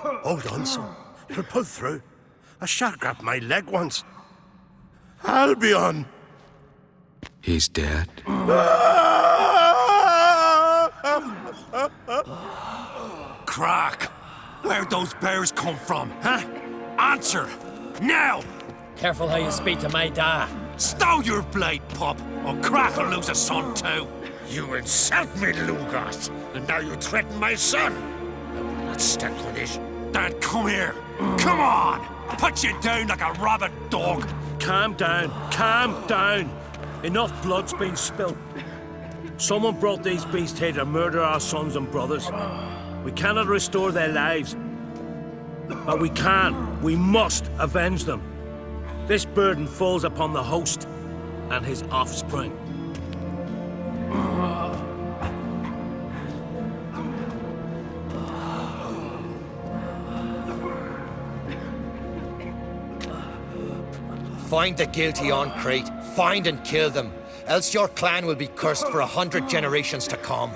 Hold on, son. He'll pull through. A shark grabbed my leg once. Albion! He's dead. Crack! Where'd those bears come from, huh? Answer! Now! Careful how you speak to my dad. Stow your blade, pup, or Crack will lose a son too. You insult me, Lugos, and now you threaten my son. I will not stand for this. Then come here. Come on! I'll put you down like a rabid dog. Calm down. Calm down. Enough blood's been spilt. Someone brought these beasts here to murder our sons and brothers. We cannot restore their lives. But we must avenge them. This burden falls upon the host and his offspring. Find the guilty on Crete. Find and kill them. Else your clan will be cursed for 100 generations to come.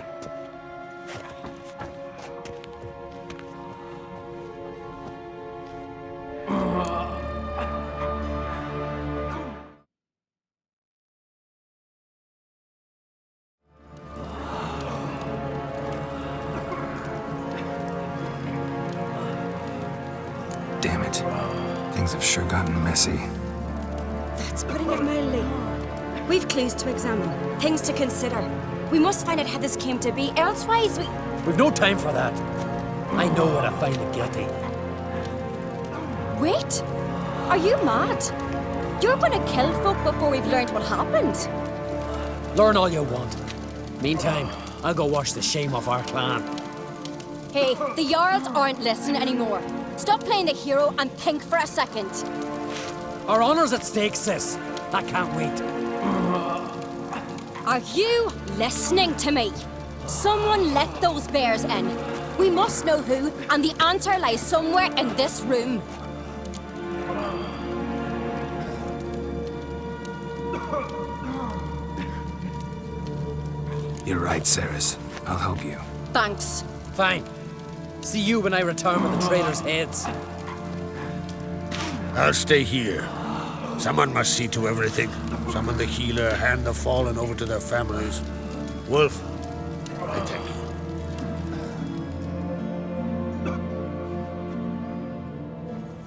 Damn it. Things have sure gotten messy. That's putting it mildly. We've clues to examine, things to consider. We must find out how this came to be, elsewise We've no time for that. I know where to find the guilty. Wait! Are you mad? You're gonna kill folk before we've learned what happened. Learn all you want. Meantime, I'll go wash the shame off our clan. Hey, the Jarls aren't listening anymore. Stop playing the hero and think for a second. Our honor's at stake, sis. I can't wait. Are you listening to me? Someone let those bears in. We must know who, and the answer lies somewhere in this room. You're right, Ceres. I'll help you. Thanks. Fine. See you when I return with the traitors' heads. I'll stay here. Someone must see to everything. Summon the healer, hand the fallen over to their families. Wolf, I thank you.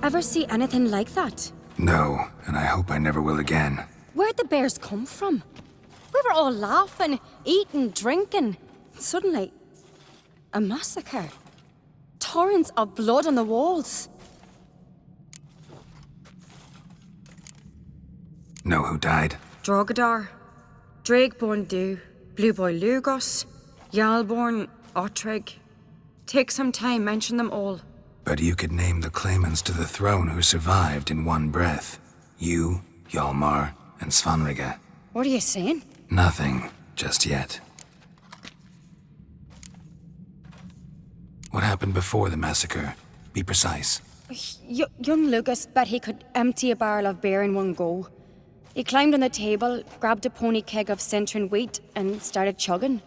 Ever see anything like that? No, and I hope I never will again. Where'd the bears come from? We were all laughing, eating, drinking. Suddenly, a massacre. Torrents of blood on the walls. Know who died? Drogadar, Drakeborn Du, Blue Boy Lugos, Yalborn, Ottrig. Take some time, mention them all. But you could name the claimants to the throne who survived in one breath. You, Hjalmar, and Svanrige. What are you saying? Nothing, just yet. What happened before the massacre? Be precise. Young Lucas bet he could empty a barrel of beer in one go. He climbed on the table, grabbed a pony keg of Centron wheat, and started chugging.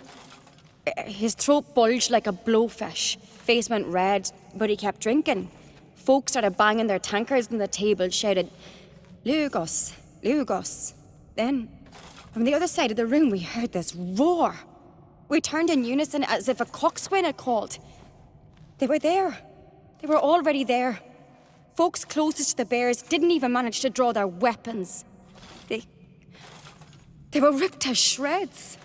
His throat bulged like a blowfish. Face went red, but he kept drinking. Folk started banging their tankards on the table, shouted, "Lugos, Lugos." Then, from the other side of the room, we heard this roar. We turned in unison as if a coxswain had called. They were there. They were already there. Folks closest to the bears didn't even manage to draw their weapons. They were ripped to shreds.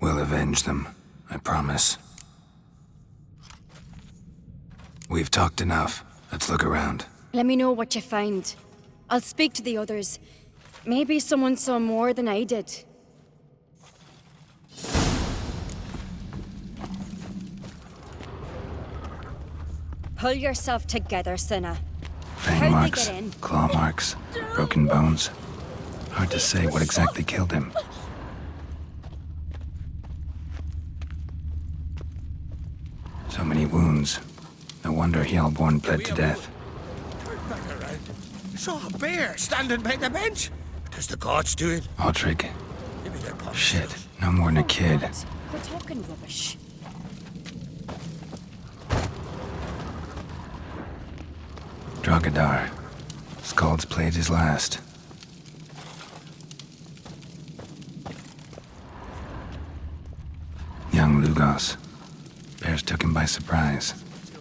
We'll avenge them, I promise. We've talked enough. Let's look around. Let me know what you find. I'll speak to the others. Maybe someone saw more than I did. Pull yourself together, Cinna. Fang How'd they marks, get in? claw marks, broken bones. Hard to say what exactly killed him. So many wounds. No wonder Hjalborn bled to death. Turn back around. Saw a bear standing by the bench. What does the gods do it? Ottrig. Maybe they're pumped. Shit, no more than a kid. We're talking rubbish. Drogadar. Skald's played his last. Young Lugos. Bears took him by surprise.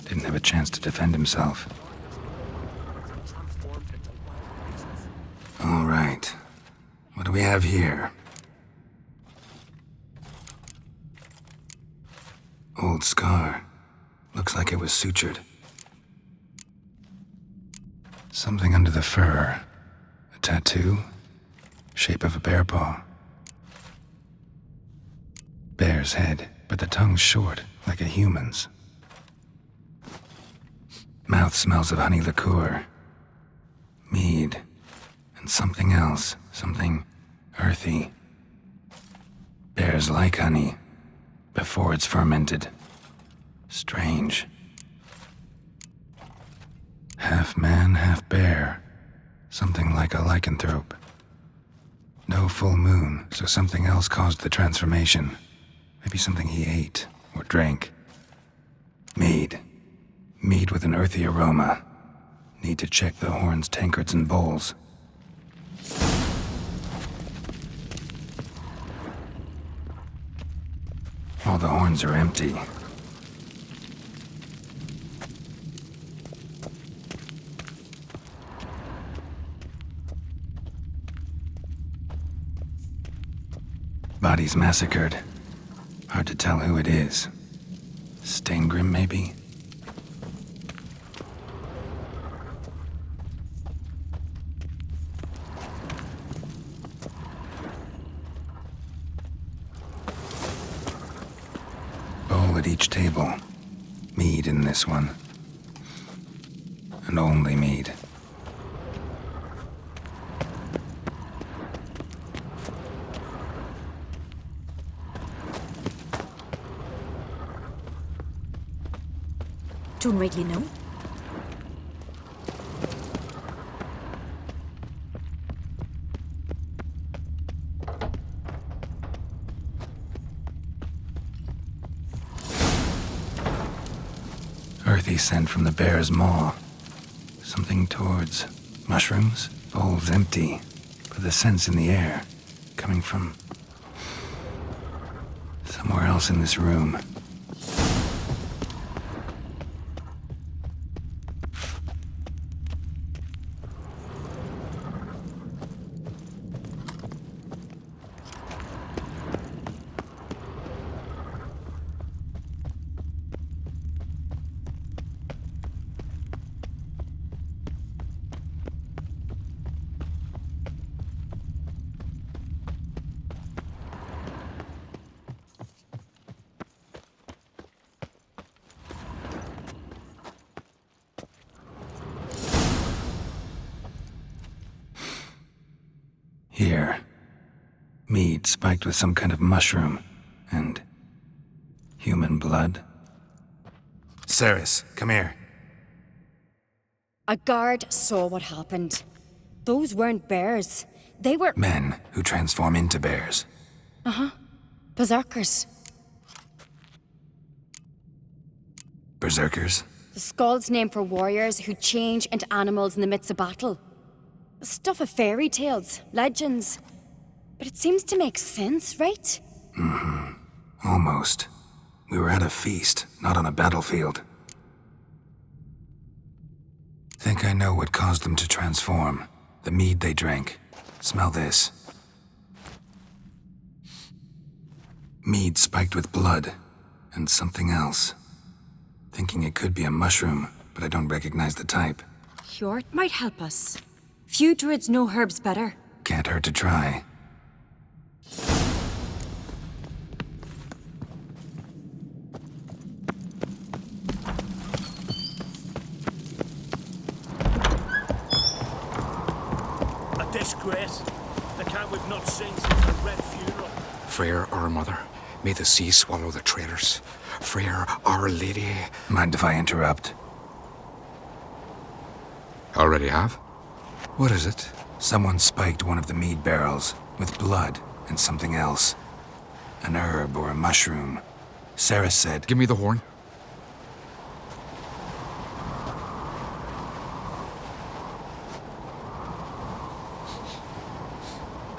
Didn't have a chance to defend himself. All right. What do we have here? Old scar. Looks like it was sutured. Something under the fur. A tattoo? Shape of a bear paw. Bear's head, but the tongue's short, like a human's. Mouth smells of honey liqueur. Mead. And something else. Something earthy. Bears like honey. Before it's fermented. Strange. Half man, half bear. Something like a lycanthrope. No full moon, so something else caused the transformation. Maybe something he ate or drank. Mead. Mead with an earthy aroma. Need to check the horns, tankards, and bowls. All the horns are empty. Bodies massacred. Hard to tell who it is. Staingrim, maybe? Bowl at each table. Mead in this one. And only mead. Don't rightly know. Earthy scent from the bear's maw. Something towards mushrooms. Bowl's empty, but the scent's in the air. Coming from somewhere else in this room. Here. Mead spiked with some kind of mushroom. And human blood. Ceres, come here. A guard saw what happened. Those weren't bears. They were Men who transform into bears. berserkers. Berserkers? The Skald's name for warriors who change into animals in the midst of battle. Stuff of fairy tales, legends. But it seems to make sense, right? Almost. We were at a feast, not on a battlefield. Think I know what caused them to transform. The mead they drank. Smell this. Mead spiked with blood. And something else. Thinking it could be a mushroom, but I don't recognize the type. Hjort might help us. Few druids know herbs better. Can't hurt to try. A disgrace. The cat we've not seen since the Red Funeral. Freyr, our mother, may the sea swallow the traitors. Freyr, our lady. Mind if I interrupt? Already have? What is it? Someone spiked one of the mead barrels with blood and something else. An herb or a mushroom. Ceres said, Give me the horn.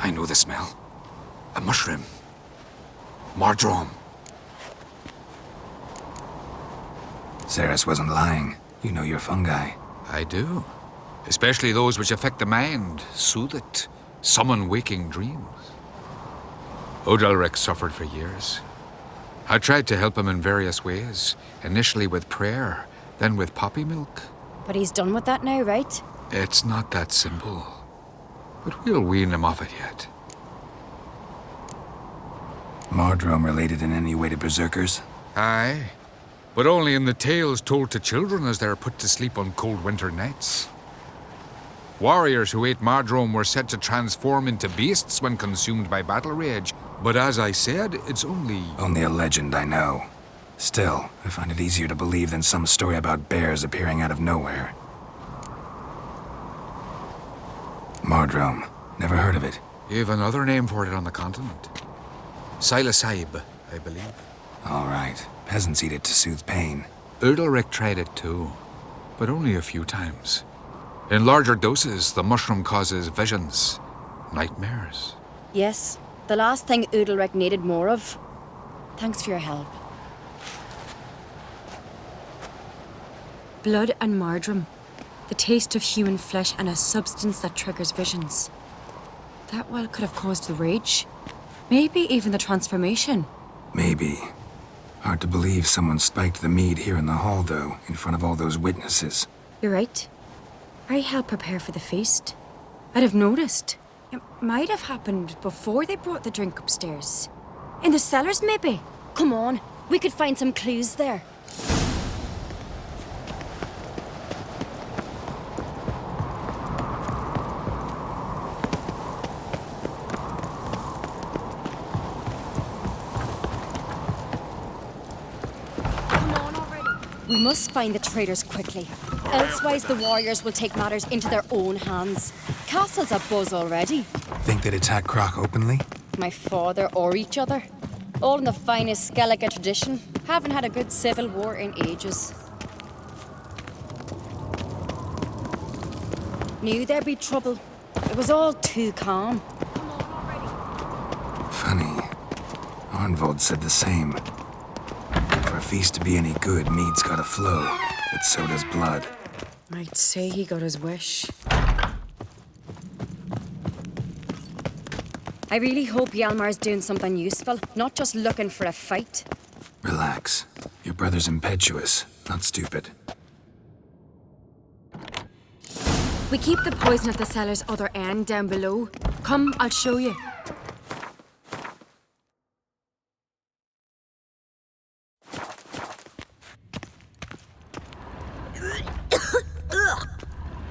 I know the smell. A mushroom. Mardrome. Ceres wasn't lying. You know your fungi. I do. Especially those which affect the mind, soothe it, summon waking dreams. Odalric suffered for years. I tried to help him in various ways, initially with prayer, then with poppy milk. But he's done with that now, right? It's not that simple. But we'll wean him off it yet. Mardrome related in any way to berserkers? Aye, but only in the tales told to children as they're put to sleep on cold winter nights. Warriors who ate Mardrome were said to transform into beasts when consumed by battle rage, but as I said, it's only... Only a legend, I know. Still, I find it easier to believe than some story about bears appearing out of nowhere. Mardrome. Never heard of it. You've another name for it on the continent. Silasaib, I believe. All right. Peasants eat it to soothe pain. Udalric tried it too, but only a few times. In larger doses, the mushroom causes visions, nightmares. Yes, the last thing Udalric needed more of. Thanks for your help. Blood and Mardrome. The taste of human flesh and a substance that triggers visions. That well could have caused the rage. Maybe even the transformation. Maybe. Hard to believe someone spiked the mead here in the hall, though, in front of all those witnesses. You're right. I helped prepare for the feast. I'd have noticed. It might have happened before they brought the drink upstairs. In the cellars, maybe. Come on, we could find some clues there. We must find the traitors quickly. Elsewise, the warriors will take matters into their own hands. Castle's abuzz already. Think they'd attack Croc openly? My father or each other. All in the finest Skellige tradition. Haven't had a good civil war in ages. Knew there'd be trouble. It was all too calm. Funny. Arnvold said the same. For a feast to be any good, mead's gotta flow, but so does blood. I'd say he got his wish. I really hope Hjalmar's doing something useful, not just looking for a fight. Relax. Your brother's impetuous, not stupid. We keep the poison at the cellar's other end down below. Come, I'll show you.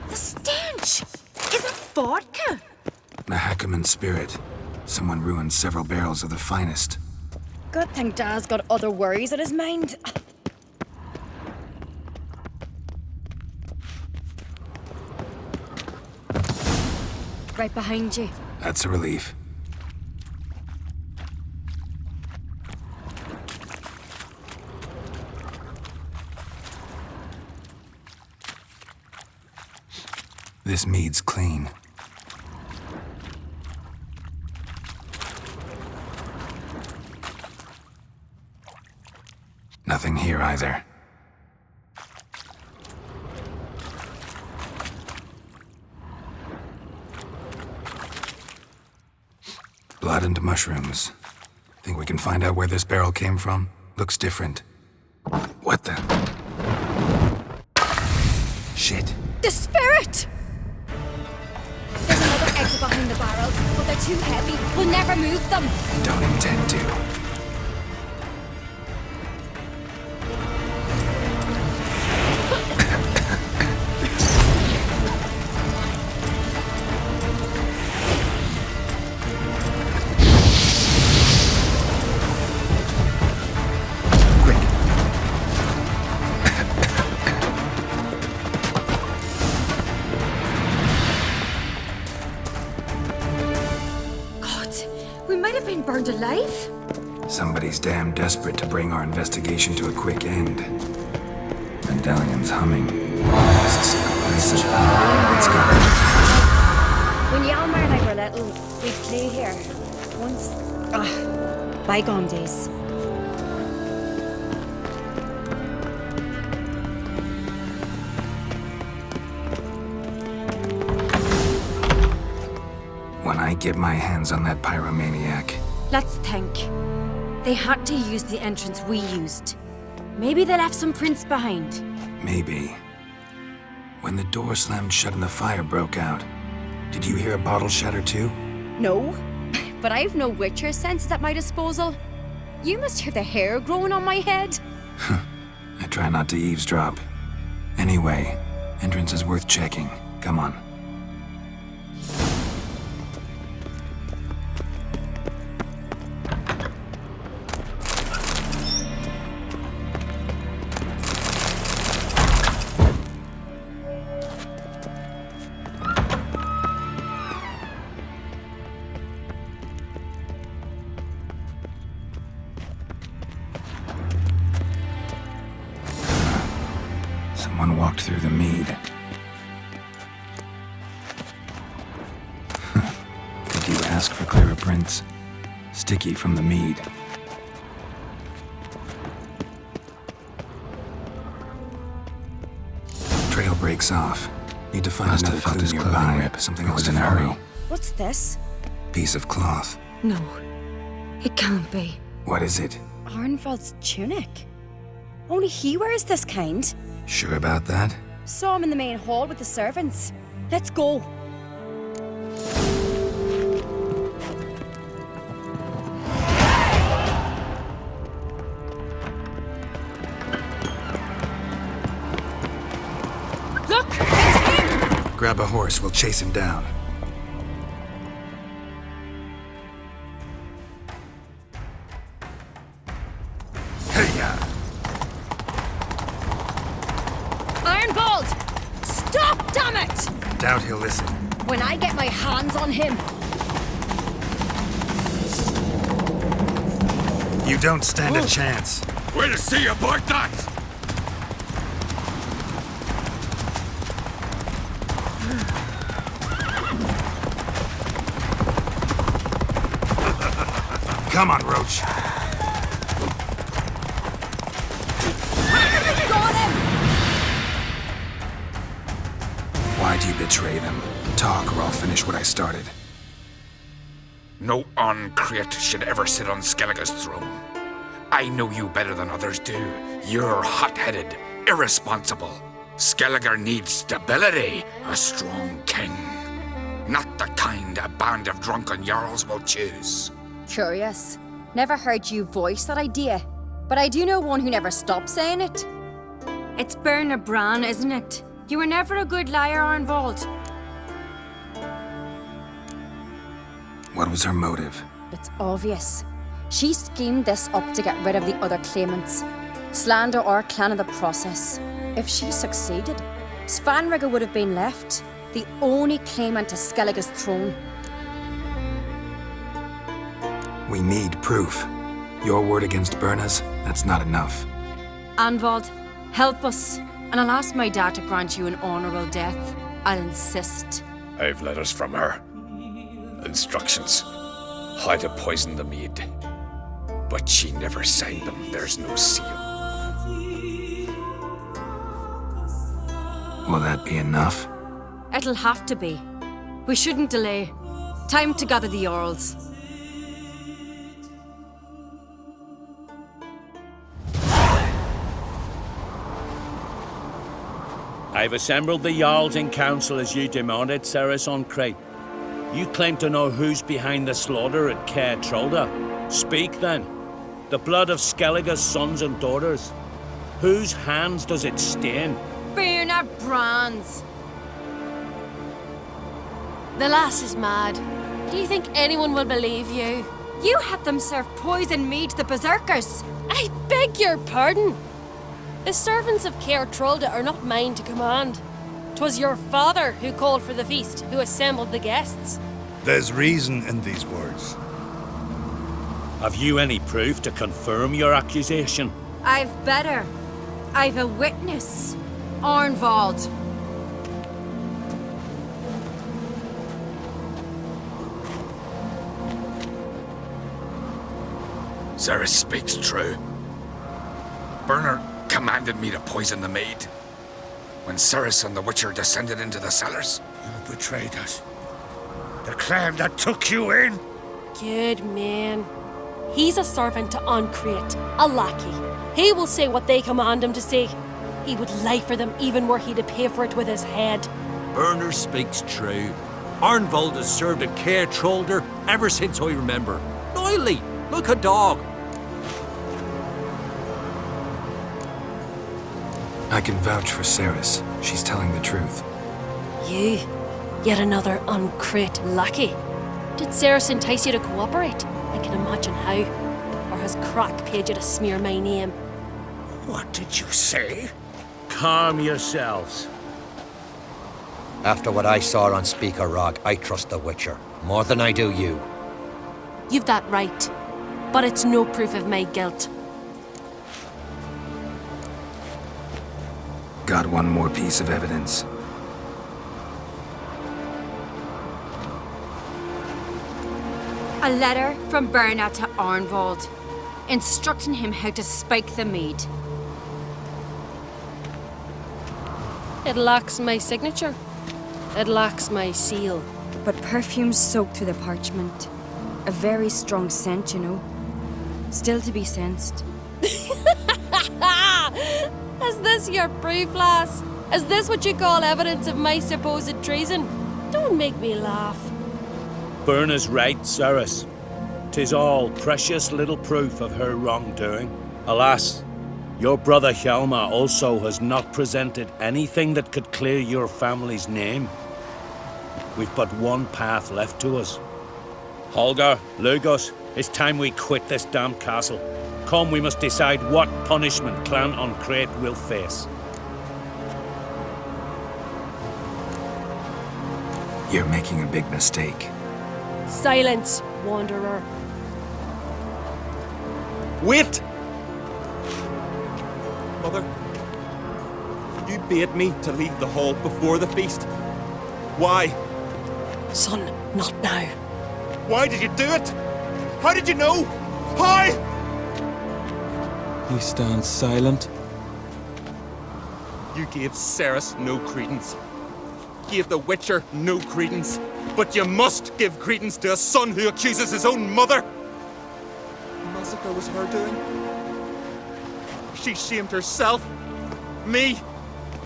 The stench! Is it vodka? The Hackerman spirit. Someone ruined several barrels of the finest. Good thing Dad's got other worries on his mind. Right behind you. That's a relief. This mead's clean. Nothing here either. Blood and mushrooms. Think we can find out where this barrel came from? Looks different. What the? Shit. The spirit! There's another exit behind the barrel, but they're too heavy. We'll never move them. Don't intend to. Burned alive? Somebody's damn desperate to bring our investigation to a quick end. Medallion's humming. Let's go. When Hjalmar and I were little, we'd play here. Once. Bygone days. When I get my hands on that pyromaniac, Let's think. They had to use the entrance we used. Maybe they left some prints behind. maybe. When the door slammed shut and the fire broke out, did you hear a bottle shatter too? No, but I've no Witcher senses at my disposal. You must hear the hair growing on my head. I try not to eavesdrop. Anyway, entrance is worth checking. Come on. Someone walked through the mead. Did you ask for clearer prints? Sticky from the mead. Trail breaks off. Need to find another clue nearby. Something else to follow. What's this? Piece of cloth. No, it can't be. What is it? Arnvald's tunic. Only he wears this kind. Sure about that? Saw him in the main hall with the servants. Let's go. Look! It's him! Grab a horse, we'll chase him down. Hey-ya! Arnvald! Stop, damn it! Doubt he'll listen. When I get my hands on him. You don't stand a chance. We'll see about that! Come on, Roach. Got him! Why'd you betray them? Talk, or I'll finish what I started. No uncreate should ever sit on Skellige's throne. I know you better than others do. You're hot-headed, irresponsible. Skellige needs stability, a strong king. Not the kind a band of drunken jarls will choose. Curious. Never heard you voice that idea. But I do know one who never stops saying it. It's Berna Bran, isn't it? You were never a good liar, Arnvald. What was her motive? It's obvious. She schemed this up to get rid of the other claimants. Slander our clan in the process. If she succeeded, Svanrigger would have been left, the only claimant to Skellige's throne. We need proof. Your word against Berna's, that's not enough. Arnvald, help us, and I'll ask my dad to grant you an honourable death. I'll insist. I've letters from her. Instructions. How to poison the mead. But she never signed them. There's no seal. Will that be enough? It'll have to be. We shouldn't delay. Time to gather the Jarls. I've assembled the Jarls in council as you demanded, Ceres on Crate. You claim to know who's behind the slaughter at Caer Trolda. Speak then. The blood of Skellige's sons and daughters. Whose hands does it stain? Berna Bran's. The lass is mad. Do you think anyone will believe you? You had them serve poison mead to the berserkers. I beg your pardon. The servants of Caer Trolda are not mine to command. 'Twas your father who called for the feast, who assembled the guests. There's reason in these words. Have you any proof to confirm your accusation? I've better. I've a witness. Arnvald. Ceres speaks true. Bernard commanded me to poison the maid. When Ceres and the Witcher descended into the cellars. You betrayed us. The clan that took you in. Good man. He's a servant to Ancrete, a lackey. He will say what they command him to say. He would lie for them even were he to pay for it with his head. Bernard speaks true. Arnvold has served a care trollder ever since I remember. Loyally, like a dog. I can vouch for Ceres. She's telling the truth. You, yet another Ancrete lackey. Did Ceres entice you to cooperate? I can imagine how. Or has Crack paid you to smear my name? What did you say? Calm yourselves. After what I saw on Speaker Rock, I trust the Witcher. More than I do you. You've that right. But it's no proof of my guilt. Got one more piece of evidence. A letter from Bernard to Arnvold, instructing him how to spike the mead. It lacks my signature. It lacks my seal. But perfume soaked through the parchment. A very strong scent, you know. Still to be sensed. Is this your proof, lass? Is this what you call evidence of my supposed treason? Don't make me laugh. Berna's right, Ceres. 'Tis all precious little proof of her wrongdoing. Alas, your brother Hjalmar also has not presented anything that could clear your family's name. We've but one path left to us. Holger, Lugos, it's time we quit this damn castle. Come, we must decide what punishment Clan Ancrete will face. You're making a big mistake. Silence, wanderer. Wait! Mother, you bade me to leave the hall before the feast. Why? Son, not now. Why did you do it? How did you know? How? He stands silent. You gave Ceres no credence. Gave the Witcher no credence. But you must give credence to a son who accuses his own mother. The massacre was her doing. She shamed herself, me,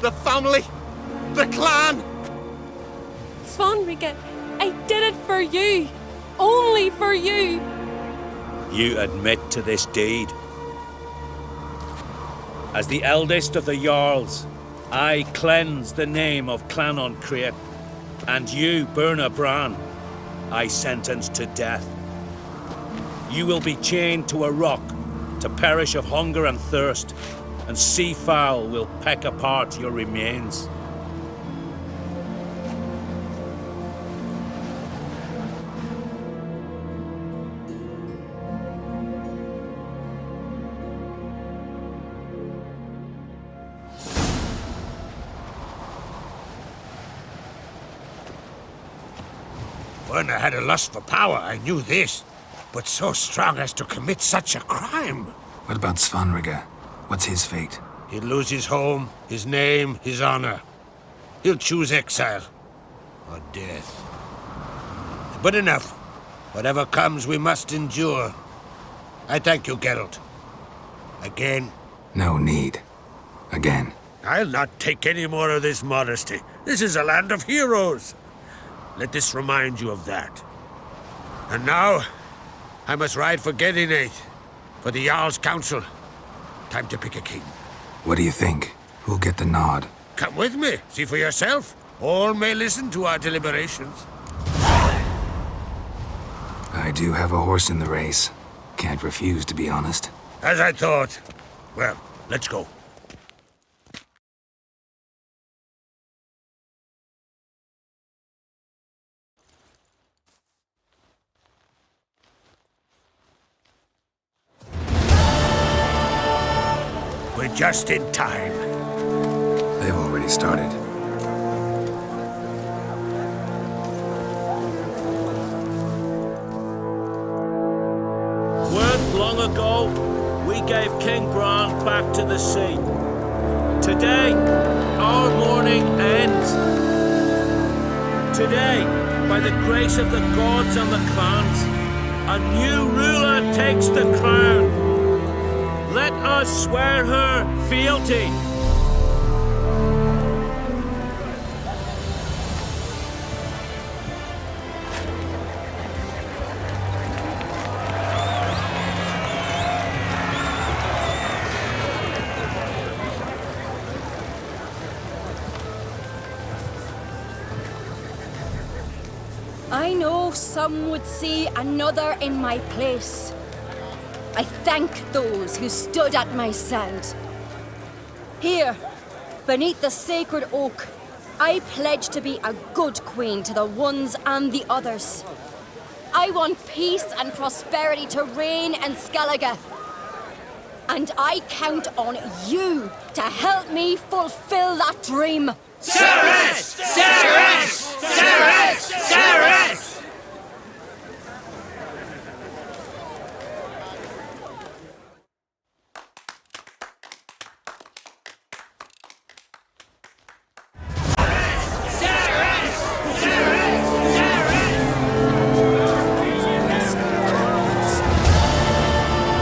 the family, the clan. Svanrika, I did it for you. Only for you. You admit to this deed. As the eldest of the Jarls, I cleanse the name of Clan Ancrete, and you, Berna Bran, I sentence to death. You will be chained to a rock to perish of hunger and thirst, and sea fowl will peck apart your remains. Werner had a lust for power, I knew this. But so strong as to commit such a crime. What about Svanrika? What's his fate? He'll lose his home, his name, his honor. He'll choose exile. Or death. But enough. Whatever comes, we must endure. I thank you, Geralt. Again. No need. Again. I'll not take any more of this modesty. This is a land of heroes. Let this remind you of that. And now, I must ride for Gedinate, for the Jarl's Council. Time to pick a king. What do you think? Who'll get the nod? Come with me, see for yourself. All may listen to our deliberations. I do have a horse in the race. Can't refuse, to be honest. As I thought. Well, let's go. We're just in time. They've already started. Weren't long ago back to the sea. Today, our mourning ends. Today, by the grace of the gods and the clans, a new ruler takes the crown. Let us swear her fealty. I know some would see another in my place. I thank those who stood at my side. Here, beneath the sacred oak, I pledge to be a good queen to the ones and the others. I want peace and prosperity to reign in Skellige. And I count on you to help me fulfill that dream. Ceres! Ceres! Ceres! Ceres!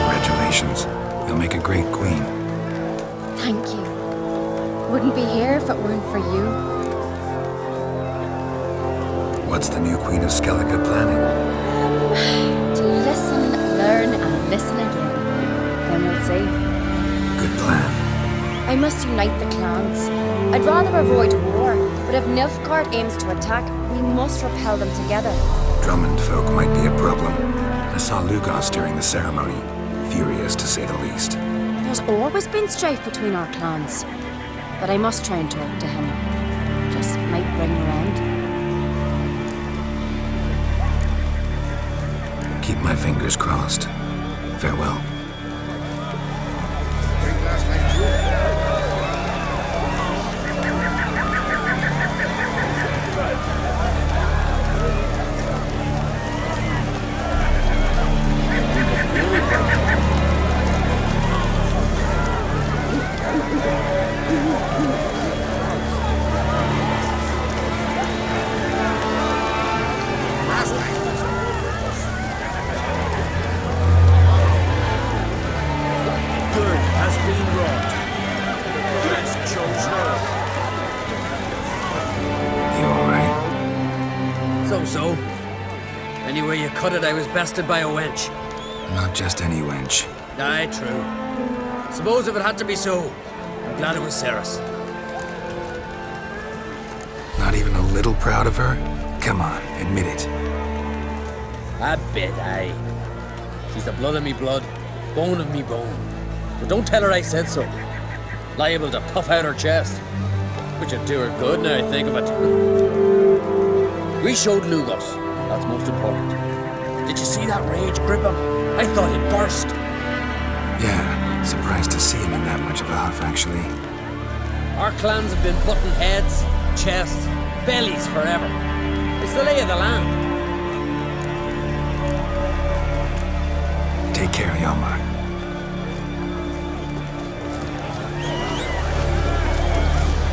Congratulations. You'll make a great queen. Thank you. Wouldn't be here if it weren't for you. What's the new Queen of Skellige planning? To listen, learn, and listen again. Then we'll see. Good plan. I must unite the clans. I'd rather avoid war, but if Nilfgaard aims to attack, we must repel them together. Drummond folk might be a problem. I saw Lugos during the ceremony. Furious, to say the least. There's always been strife between our clans. But I must try and talk to him. Just might bring him around. Keep my fingers crossed. Farewell. So. Anyway you cut it, I was bested by a wench. Not just any wench. Aye, true. Suppose if it had to be so, I'm glad it was Ceres. Not even a little proud of her? Come on, admit it. A bit, aye. She's the blood of me blood, bone of me bone. But don't tell her I said so. Liable to puff out her chest. Which would do her good now I think of it. We showed Lugos. That's most important. Did you see that rage grip him? I thought he'd burst. Yeah, surprised to see him in that much of a huff, actually. Our clans have been butting heads, chests, bellies forever. It's the lay of the land. Take care, Yomar.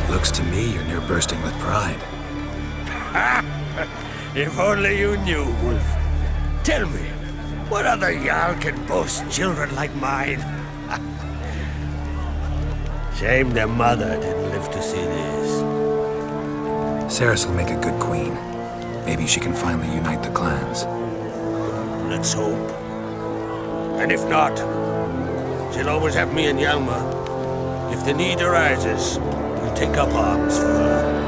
Looks to me you're near bursting with pride. If only you knew, Wolf. Tell me, what other Jarl can boast children like mine? Shame their mother didn't live to see this. Ceres will make a good queen. Maybe she can finally unite the clans. Let's hope. And if not, she'll always have me and Hjalmar. If the need arises, we'll take up arms for her.